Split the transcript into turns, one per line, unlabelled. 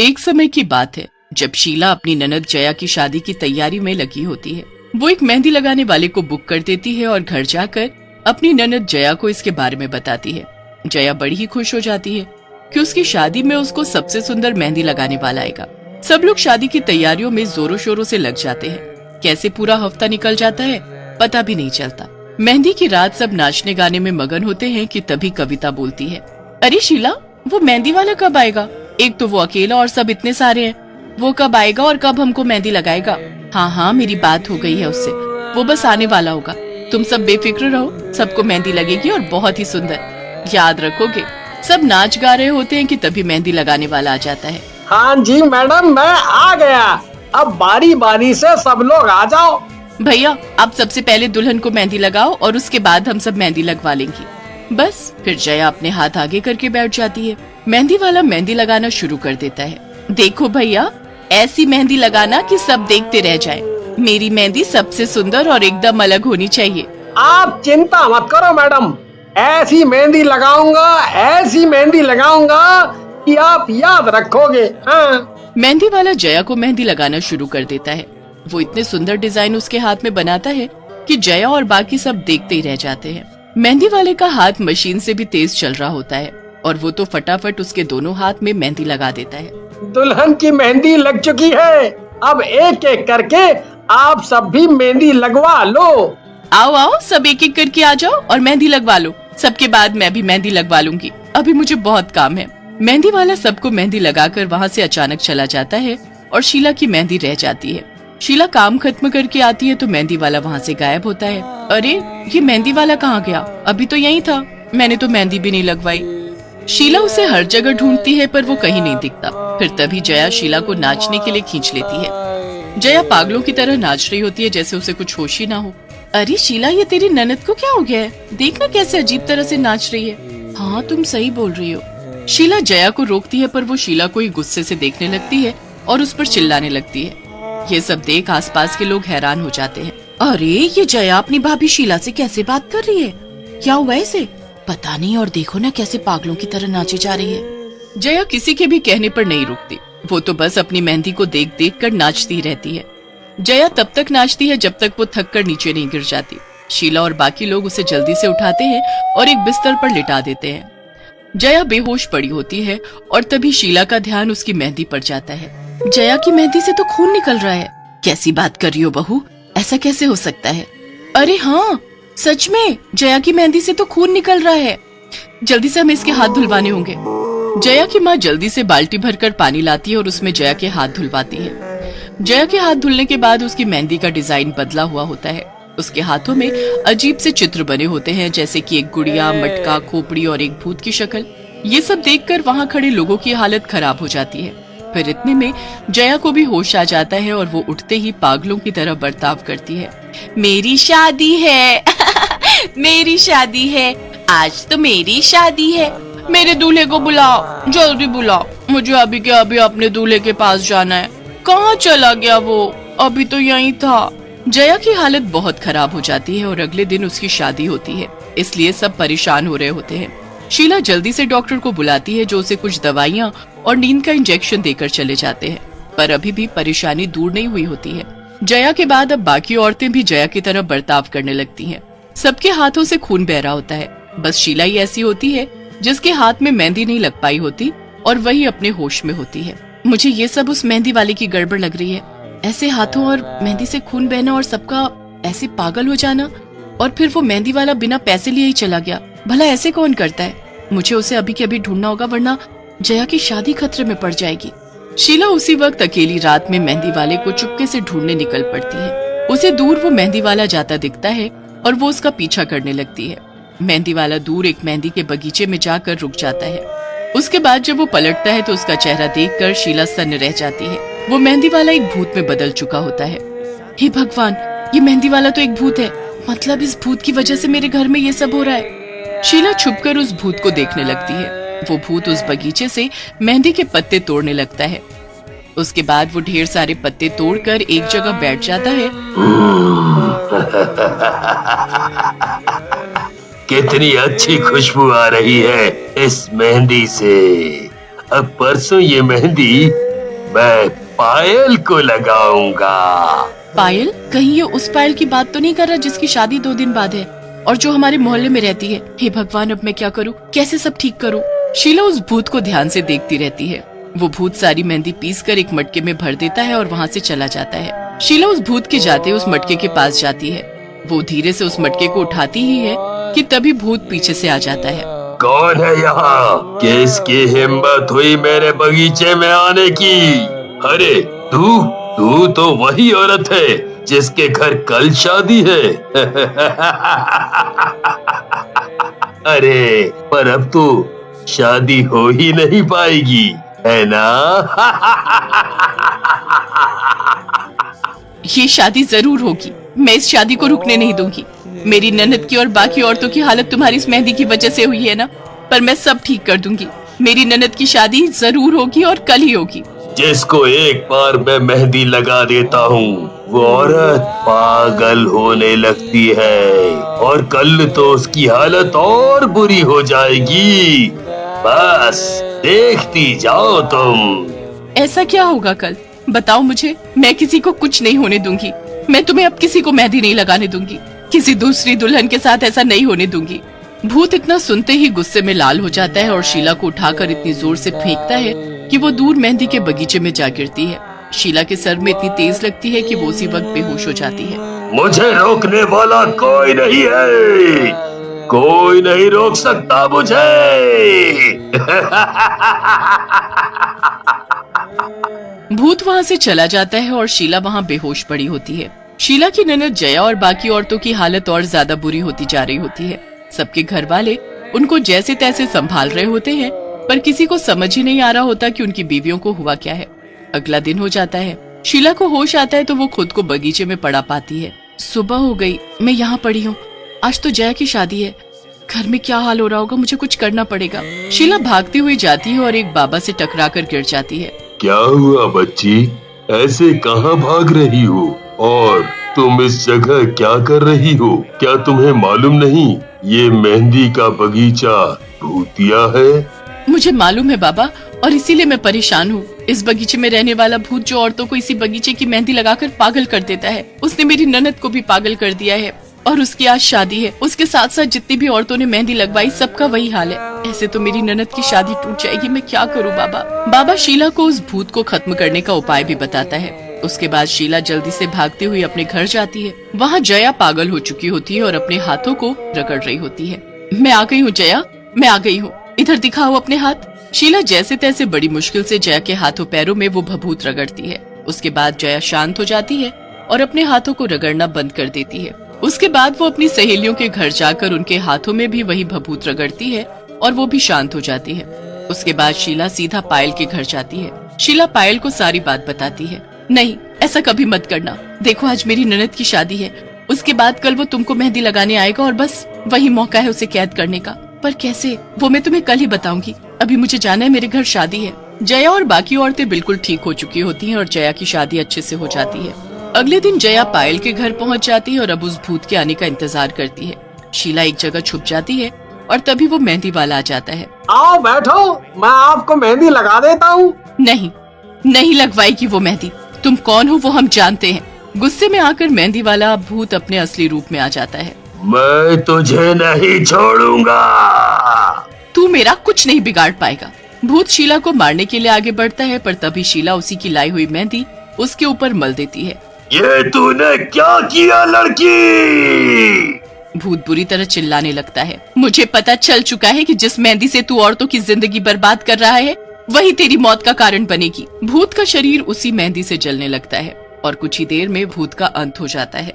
एक समय की बात है जब शीला अपनी ननद जया की शादी की तैयारी में लगी होती है। वो एक मेहंदी लगाने वाले को बुक कर देती है और घर जाकर अपनी ननद जया को इसके बारे में बताती है। जया बड़ी ही खुश हो जाती है कि उसकी शादी में उसको सबसे सुंदर मेहंदी लगाने वाला आएगा। सब लोग शादी की तैयारियों में जोरों शोरों से लग जाते हैं। कैसे पूरा हफ्ता निकल जाता है पता भी नहीं चलता। मेहंदी की रात सब नाचने गाने में मगन होते हैं कि तभी कविता बोलती है, अरे शीला, वो मेहंदी वाला कब आएगा? एक तो वो अकेला और सब इतने सारे हैं। वो कब आएगा और कब हमको मेहंदी लगाएगा? हाँ हाँ, मेरी बात हो गई है उससे, वो बस आने वाला होगा। तुम सब बेफिक्र रहो, सबको मेहंदी लगेगी और बहुत ही सुंदर। याद रखोगे। सब नाच गा रहे होते हैं कि तभी मेहंदी लगाने वाला आ जाता है।
हाँ जी मैडम, मैं आ गया। अब बारी बारी से सब लोग आ जाओ।
भैया, आप सबसे पहले दुल्हन को मेहंदी लगाओ और उसके बाद हम सब मेहंदी लगवा लेंगे। बस फिर जया अपने हाथ आगे करके बैठ जाती है। मेहंदी वाला मेहंदी लगाना शुरू कर देता है। देखो भैया, ऐसी मेहंदी लगाना कि सब देखते रह जाएं। मेरी मेहंदी सबसे सुंदर और एकदम अलग होनी चाहिए।
आप चिंता मत करो मैडम, ऐसी मेहंदी लगाऊंगा, ऐसी मेहंदी लगाऊंगा कि आप याद रखोगे। हाँ।
मेहंदी वाला जया को मेहंदी लगाना शुरू कर देता है। वो इतने सुंदर डिजाइन उसके हाथ में बनाता है कि जया और बाकी सब देखते ही रह जाते हैं। मेहंदी वाले का हाथ मशीन से भी तेज चल रहा होता है और वो तो फटाफट उसके दोनों हाथ में मेहंदी लगा देता है।
दुल्हन की मेहंदी लग चुकी है। अब एक एक करके आप सब भी मेहंदी लगवा लो।
आओ आओ, सब एक एक करके आ जाओ और मेहंदी लगवा लो। सबके बाद मैं भी मेहंदी लगवा लूंगी, अभी मुझे बहुत काम है। मेहंदी वाला सबको मेहंदी लगाकर वहाँ से अचानक चला जाता है और शीला की मेहंदी रह जाती है। शीला काम खत्म करके आती है तो मेहंदी वाला वहाँ से गायब होता है। अरे, ये मेहंदी वाला कहाँ गया? अभी तो यहीं था, मैंने तो मेहंदी भी नहीं लगवाई। शीला उसे हर जगह ढूंढती है पर वो कहीं नहीं दिखता। फिर तभी जया शीला को नाचने के लिए खींच लेती है। जया पागलों की तरह नाच रही होती है, जैसे उसे कुछ होश ही ना हो। अरे शीला, ये तेरी ननद को क्या हो गया है? देखना कैसे अजीब तरह से नाच रही है। हाँ, तुम सही बोल रही हो। शीला जया को रोकती है पर वो शीला को ही गुस्से से देखने लगती है और उस पर चिल्लाने लगती है। ये सब देख आसपास के लोग हैरान हो जाते हैं। अरे, ये जया अपनी भाभी शीला से कैसे बात कर रही है? क्या हुआ इसे? पता नहीं। और देखो ना कैसे पागलों की तरह नाची जा रही है। जया किसी के भी कहने पर नहीं रुकती। वो तो बस अपनी मेहंदी को देख देख कर नाचती रहती है। जया तब तक नाचती है जब तक वो थक कर नीचे नहीं गिर जाती। शीला और बाकी लोग उसे जल्दी से उठाते हैं और एक बिस्तर पर लिटा देते हैं। जया बेहोश पड़ी होती है और तभी शीला का ध्यान उसकी मेहंदी पर जाता है। जया की मेहंदी से तो खून निकल रहा है। कैसी बात कर रही हो बहू, ऐसा कैसे हो सकता है? अरे हाँ, सच में जया की मेहंदी से तो खून निकल रहा है। जल्दी से हमें इसके हाथ धुलवाने होंगे। जया की माँ जल्दी से बाल्टी भरकर पानी लाती है और उसमें जया के हाथ धुलवाती है। जया के हाथ धुलने के बाद उसकी मेहंदी का डिजाइन बदला हुआ होता है। उसके हाथों में अजीब से चित्र बने होते हैं, जैसे कि एक गुड़िया, मटका, खोपड़ी और एक भूत की शक्ल। ये सब देखकर वहाँ खड़े लोगों की हालत खराब हो जाती है। फिर इतने में जया को भी होश आ जाता है और वो उठते ही पागलों की तरह बर्ताव करती है। मेरी शादी है मेरी शादी है, आज तो मेरी शादी है। मेरे दूल्हे को बुलाओ, जल्दी बुलाओ, मुझे अभी के अभी अपने दूल्हे के पास जाना है। कहाँ चला गया वो? अभी तो यहीं था। जया की हालत बहुत खराब हो जाती है और अगले दिन उसकी शादी होती है, इसलिए सब परेशान हो रहे होते हैं। शीला जल्दी से डॉक्टर को बुलाती है, जो उसे कुछ दवाइयाँ और नींद का इंजेक्शन देकर चले जाते हैं, पर अभी भी परेशानी दूर नहीं हुई होती है। जया के बाद अब बाकी औरतें भी जया की तरह बर्ताव करने लगती हैं। सबके हाथों से खून बह रहा होता है। बस शीला ही ऐसी होती है जिसके हाथ में मेहंदी नहीं लग पाई होती और वही अपने होश में होती है। मुझे ये सब उस मेहंदी वाले की गड़बड़ लग रही है। ऐसे हाथों और मेहंदी से खून बहना और सबका ऐसे पागल हो जाना, और फिर वो मेहंदी वाला बिना पैसे लिए ही चला गया। भला ऐसे कौन करता है? मुझे उसे अभी के अभी ढूंढना होगा, वरना जया की शादी खतरे में पड़ जाएगी। शीला उसी वक्त अकेली रात में मेहंदी वाले को चुपके से ढूंढने निकल पड़ती है। उसे दूर वो मेहंदी वाला जाता दिखता है और वो उसका पीछा करने लगती है। मेहंदी वाला दूर एक मेहंदी के बगीचे में जाकर रुक जाता है। उसके बाद जब वो पलटता है तो उसका चेहरा देखकर शीला सन्न रह जाती है। वो मेहंदी वाला एक भूत में बदल चुका होता है। हे भगवान, ये मेहंदी वाला तो एक भूत है। मतलब इस भूत की वजह से मेरे घर में ये सब हो रहा है। शीला छुपकर उस भूत को देखने लगती है। वो भूत उस बगीचे से मेहंदी के पत्ते तोड़ने लगता है। उसके बाद वो ढेर सारे पत्ते तोड़कर एक जगह बैठ जाता है।
कितनी अच्छी खुशबू आ रही है इस मेहंदी से। अब परसों ये मेहंदी मैं पायल को लगाऊंगा।
पायल? कहीं ये उस पायल की बात तो नहीं कर रहा जिसकी शादी 2 दिन बाद है और जो हमारे मोहल्ले में रहती है? हे भगवान, अब मैं क्या करूं? कैसे सब ठीक करूं? शीला उस भूत को ध्यान से देखती रहती है। वो भूत सारी मेहंदी पीसकर एक मटके में भर देता है और वहाँ से चला जाता है। शीला उस भूत के जाते उस मटके के पास जाती है। वो धीरे से उस मटके को उठाती ही है कि तभी भूत पीछे से आ जाता है।
कौन है यहाँ? किसकी हिम्मत हुई मेरे बगीचे में आने की? अरे तू तो वही औरत है जिसके घर कल शादी है। अरे पर अब तो शादी हो ही नहीं पाएगी, है ना?
ये शादी जरूर होगी। मैं इस शादी को रुकने नहीं दूंगी। मेरी ननद की और बाकी औरतों की हालत तुम्हारी इस मेहंदी की वजह से हुई है ना, पर मैं सब ठीक कर दूंगी। मेरी ननद की शादी जरूर होगी और कल ही होगी।
जिसको एक बार मैं मेहंदी लगा देता हूँ वो औरत पागल होने लगती है और कल तो उसकी हालत और बुरी हो जाएगी। बस देखती जाओ तुम।
ऐसा क्या होगा कल? बताओ मुझे। मैं किसी को कुछ नहीं होने दूंगी। मैं तुम्हें अब किसी को मेहंदी नहीं लगाने दूंगी। किसी दूसरी दुल्हन के साथ ऐसा नहीं होने दूंगी। भूत इतना सुनते ही गुस्से में लाल हो जाता है और शीला को उठाकर इतनी जोर से फेंकता है कि वो दूर मेहंदी के बगीचे में जा गिरती है। शीला के सर में इतनी तेज लगती है कि वो उसी वक्त बेहोश हो जाती है।
मुझे रोकने वाला कोई नहीं है, कोई नहीं रोक सकता मुझे।
भूत वहाँ से चला जाता है और शीला वहाँ बेहोश पड़ी होती है। शीला की ननद जया और बाकी औरतों की हालत और ज्यादा बुरी होती जा रही होती है। सबके घर वाले उनको जैसे तैसे संभाल रहे होते हैं, पर किसी को समझ ही नहीं आ रहा होता कि उनकी बीवियों को हुआ क्या है। अगला दिन हो जाता है। शीला को होश आता है तो वो खुद को बगीचे में पड़ा पाती है। सुबह हो गई, मैं यहाँ पड़ी हूँ। आज तो जया की शादी है। घर में क्या हाल हो रहा होगा, मुझे कुछ करना पड़ेगा। शीला भागती हुई जाती है और एक बाबा से टकराकर गिर जाती है।
क्या हुआ बच्ची? ऐसे कहाँ भाग रही हो? और तुम इस जगह क्या कर रही हो? क्या तुम्हें मालूम नहीं ये मेहंदी का बगीचा भूतिया है?
मुझे मालूम है बाबा, और इसीलिए मैं परेशान हूँ। इस बगीचे में रहने वाला भूत जो औरतों को इसी बगीचे की मेहंदी लगाकर पागल कर देता है, उसने मेरी ननद को भी पागल कर दिया है। और उसकी आज शादी है। उसके साथ साथ जितनी भी औरतों ने मेहंदी लगवाई सबका वही हाल है। ऐसे तो मेरी ननद की शादी टूट जाएगी। मैं क्या करूँ बाबा? बाबा शीला को उस भूत को खत्म करने का उपाय भी बताता है। उसके बाद शीला जल्दी से भागते हुए अपने घर जाती है। वहाँ जया पागल हो चुकी होती है और अपने हाथों को रगड़ रही होती है। मैं आ गई हूँ जया, मैं आ गई हूँ। इधर दिखाओ अपने हाथ। शीला जैसे तैसे बड़ी मुश्किल से जया के हाथों पैरों में वो भभूत रगड़ती है। उसके बाद जया शांत हो जाती है और अपने हाथों को रगड़ना बंद कर देती है। उसके बाद वो अपनी सहेलियों के घर जाकर उनके हाथों में भी वही भभूत रगड़ती है और वो भी शांत हो जाती है। उसके बाद शीला सीधा पायल के घर जाती है। शीला पायल को सारी बात बताती है। नहीं, ऐसा कभी मत करना। देखो आज मेरी ननद की शादी है, उसके बाद कल वो तुमको मेहंदी लगाने आएगा और बस वही मौका है उसे कैद करने का। पर कैसे, वो मैं तुम्हें कल ही बताऊंगी। अभी मुझे जाना है, मेरे घर शादी है। जया और बाकी औरतें बिल्कुल ठीक हो चुकी होती हैं और जया की शादी अच्छे से हो जाती है। अगले दिन जया पायल के घर पहुंच जाती है और अब उस भूत के आने का इंतजार करती है। शीला एक जगह छुप जाती है और तभी वो मेहंदी वाला आ जाता है।
आओ बैठो, मैं आपको मेहंदी लगा देता हूँ।
नहीं, नहीं लगवाएगी वो मेहंदी। तुम कौन हो वो हम जानते हैं। गुस्से में आकर मेहंदी वाला भूत अपने असली रूप में आ जाता है।
मैं तुझे नहीं छोड़ूंगा।
तू मेरा कुछ नहीं बिगाड़ पाएगा। भूत शीला को मारने के लिए आगे बढ़ता है, पर तभी शीला उसी की लाई हुई मेहंदी उसके ऊपर मल देती है।
ये तूने क्या किया लड़की?
भूत बुरी तरह चिल्लाने लगता है। मुझे पता चल चुका है कि जिस मेहंदी से तू औरतों की जिंदगी बर्बाद कर रहा है वही तेरी मौत का कारण बनेगी। भूत का शरीर उसी मेहंदी से जलने लगता है और कुछ ही देर में भूत का अंत हो जाता है।